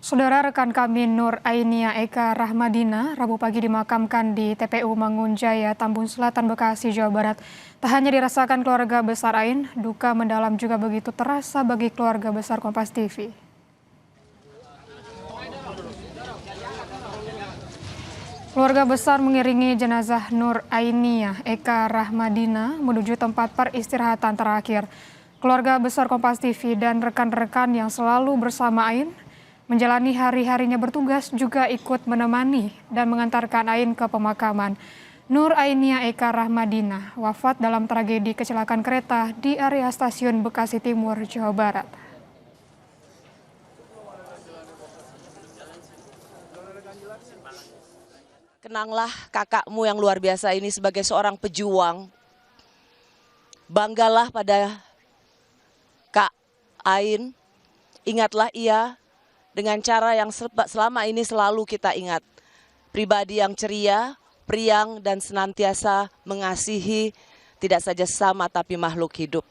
Saudara rekan kami Nur Ainia Eka Rahmadina Rabu pagi dimakamkan di TPU Mangunjaya, Tambun Selatan, Bekasi, Jawa Barat. Tak hanya dirasakan keluarga besar Ain, duka mendalam juga begitu terasa bagi keluarga besar Kompas TV. Keluarga besar mengiringi jenazah Nur Ainia Eka Rahmadina menuju tempat peristirahatan terakhir. Keluarga besar Kompas TV dan rekan-rekan yang selalu bersama Ain menjalani hari-harinya bertugas juga ikut menemani dan mengantarkan Ain ke pemakaman. Nur Ainia Eka Rahmadina wafat dalam tragedi kecelakaan kereta di area stasiun Bekasi Timur, Jawa Barat. Kenanglah kakakmu yang luar biasa ini sebagai seorang pejuang. Banggalah pada Kak Ain. Ingatlah ia dengan cara yang selama ini selalu kita ingat. Pribadi yang ceria, priang, dan senantiasa mengasihi tidak saja sesama tapi makhluk hidup.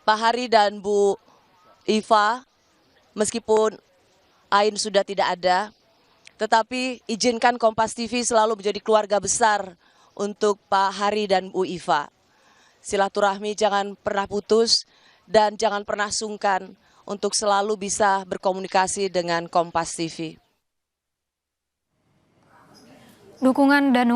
Pak Hari dan Bu Iva, meskipun Ain sudah tidak ada, tetapi izinkan Kompas TV selalu menjadi keluarga besar untuk Pak Hari dan Bu Iva. Silaturahmi jangan pernah putus dan jangan pernah sungkan untuk selalu bisa berkomunikasi dengan Kompas TV. Dukungan dan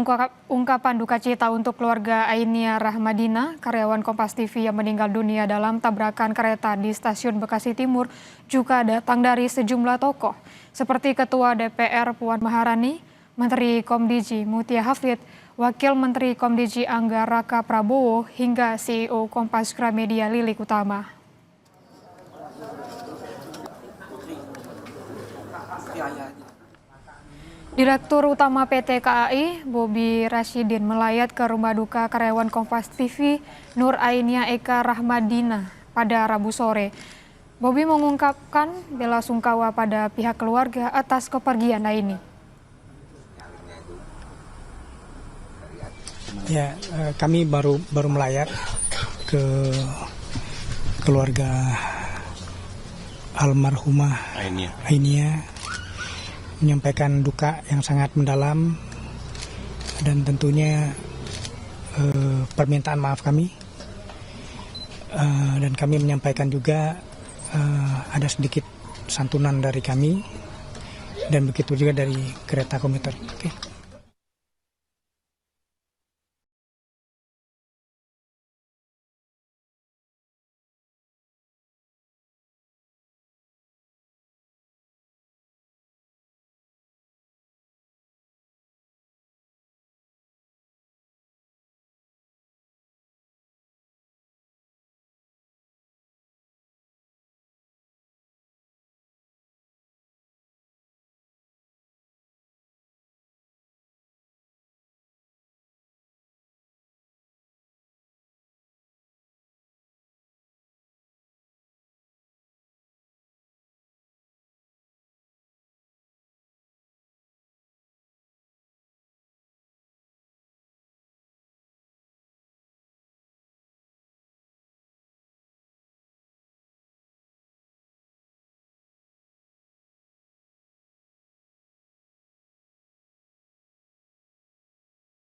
ungkapan duka cita untuk keluarga Ainia Rahmadina, karyawan Kompas TV yang meninggal dunia dalam tabrakan kereta di stasiun Bekasi Timur, juga datang dari sejumlah tokoh, seperti Ketua DPR Puan Maharani, Menteri Komdiji Mutia Hafid, Wakil Menteri Komdiji Angga Raka Prabowo, hingga CEO Kompas Gramedia Lilik Utama. Direktur Utama PT KAI, Bobi Rashidin, melayat ke rumah duka karyawan Kompas TV Nur Ainia Eka Rahmadina pada Rabu sore. Bobi mengungkapkan bela sungkawa pada pihak keluarga atas kepergian Aini. Ya, kami baru melayat ke keluarga almarhumah Ainia, menyampaikan duka yang sangat mendalam dan tentunya permintaan maaf kami, dan kami menyampaikan juga ada sedikit santunan dari kami dan begitu juga dari kereta komuter. Okay.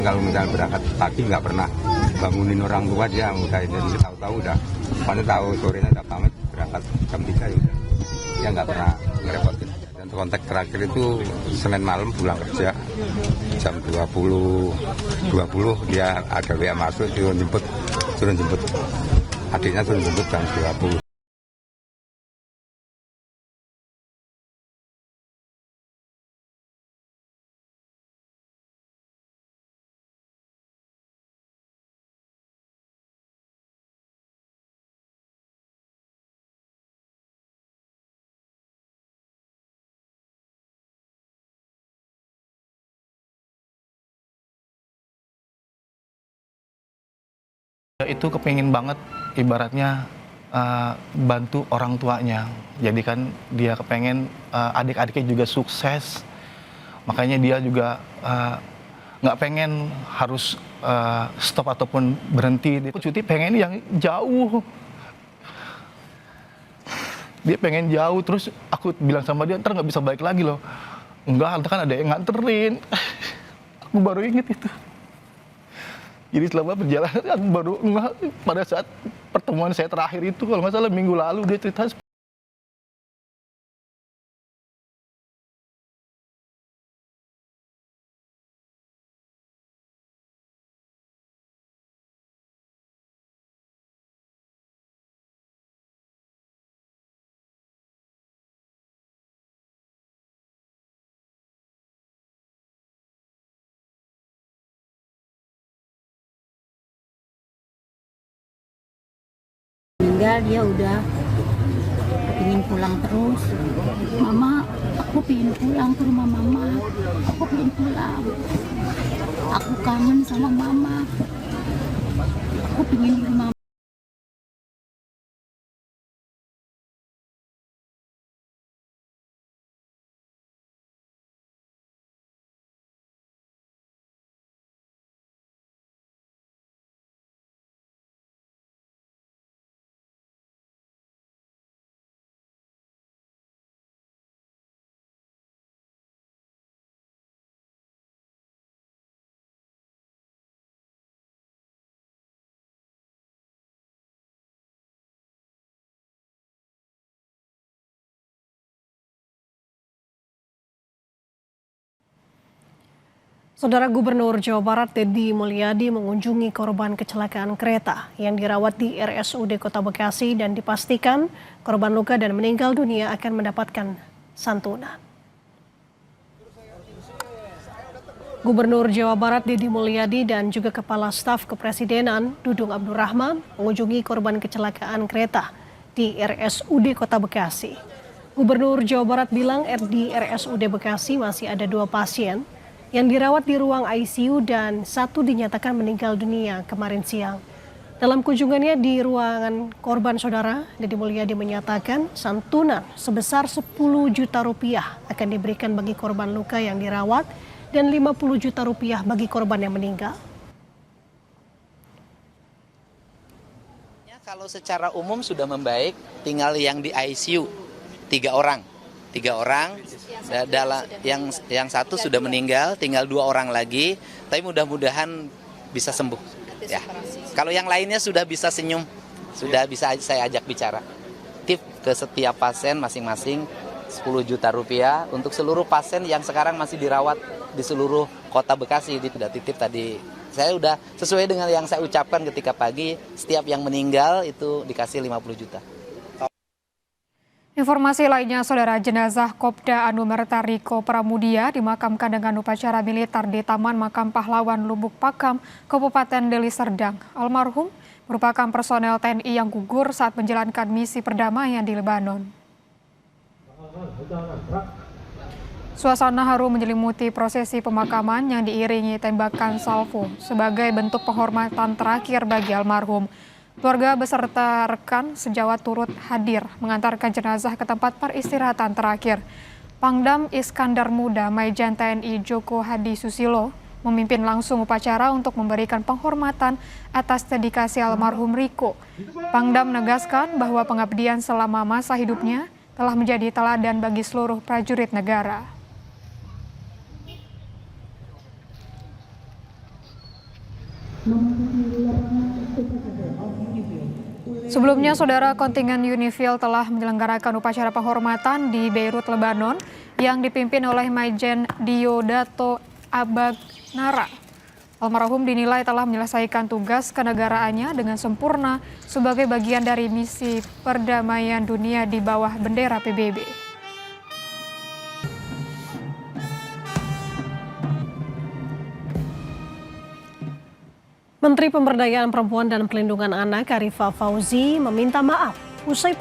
Kalau misalnya berangkat pagi nggak pernah bangunin orang tua, dia udah jadi tahu-tahu udah pada tahu sorenya udah pamit berangkat jam 3 ya udah. Dia nggak pernah ngerepotin. Dan kontak terakhir itu Senin malam pulang kerja jam 20 dia ada WA masuk suruh jemput adiknya, suruh jemput jam 20. Itu kepingin banget ibaratnya bantu orang tuanya. Jadi kan dia kepengen adik-adiknya juga sukses. Makanya dia juga nggak pengen harus stop ataupun berhenti. Cuti pengen yang jauh. Dia pengen jauh, terus aku bilang sama dia, ntar nggak bisa balik lagi loh. Enggak, kan ada yang nganterin. Aku baru inget itu. Jadi selama perjalanan aku baru pada saat pertemuan saya terakhir itu, kalau nggak salah minggu lalu, dia cerita. Meninggal dia udah pengen pulang terus. Mama, aku pengen pulang ke rumah mama. Aku pengen pulang. Aku kangen sama mama. Aku pengen di rumah. Saudara Gubernur Jawa Barat Deddy Mulyadi mengunjungi korban kecelakaan kereta yang dirawat di RSUD Kota Bekasi dan dipastikan korban luka dan meninggal dunia akan mendapatkan santunan. Gubernur Jawa Barat Deddy Mulyadi dan juga Kepala Staf Kepresidenan Dudung Abdurrahman mengunjungi korban kecelakaan kereta di RSUD Kota Bekasi. Gubernur Jawa Barat bilang di RSUD Bekasi masih ada 2 pasien yang dirawat di ruang ICU dan 1 dinyatakan meninggal dunia kemarin siang. Dalam kunjungannya di ruangan korban saudara, Deddy Mulyadi menyatakan santunan sebesar 10 juta rupiah akan diberikan bagi korban luka yang dirawat dan 50 juta rupiah bagi korban yang meninggal. Kalau secara umum sudah membaik, tinggal yang di ICU 3 orang. 3 orang, yang 1 sudah meninggal, tinggal 2 orang lagi, tapi mudah-mudahan bisa sembuh. Ya. Kalau yang lainnya sudah bisa senyum, sudah bisa saya ajak bicara. Tip ke setiap pasien masing-masing 10 juta rupiah untuk seluruh pasien yang sekarang masih dirawat di seluruh Kota Bekasi. Sudah titip tadi, saya sudah sesuai dengan yang saya ucapkan ketika pagi, setiap yang meninggal itu dikasih 50 juta. Informasi lainnya, saudara, jenazah Kopda Anumerta Riko Pramudia dimakamkan dengan upacara militer di Taman Makam Pahlawan Lubuk Pakam, Kabupaten Deli Serdang. Almarhum merupakan personel TNI yang gugur saat menjalankan misi perdamaian di Lebanon. Suasana haru menyelimuti prosesi pemakaman yang diiringi tembakan salvo sebagai bentuk penghormatan terakhir bagi almarhum. Keluarga beserta rekan sejawat turut hadir mengantarkan jenazah ke tempat peristirahatan terakhir. Pangdam Iskandar Muda Maijen TNI Joko Hadi Susilo memimpin langsung upacara untuk memberikan penghormatan atas dedikasi almarhum Riko. Pangdam menegaskan bahwa pengabdian selama masa hidupnya telah menjadi teladan bagi seluruh prajurit negara. Sebelumnya, saudara, kontingen Unifil telah menyelenggarakan upacara penghormatan di Beirut, Lebanon yang dipimpin oleh Maijen Diodato Abagnara. Almarhum dinilai telah menyelesaikan tugas kenegaraannya dengan sempurna sebagai bagian dari misi perdamaian dunia di bawah bendera PBB. Menteri Pemberdayaan Perempuan dan Pelindungan Anak Arifah Fauzi meminta maaf usai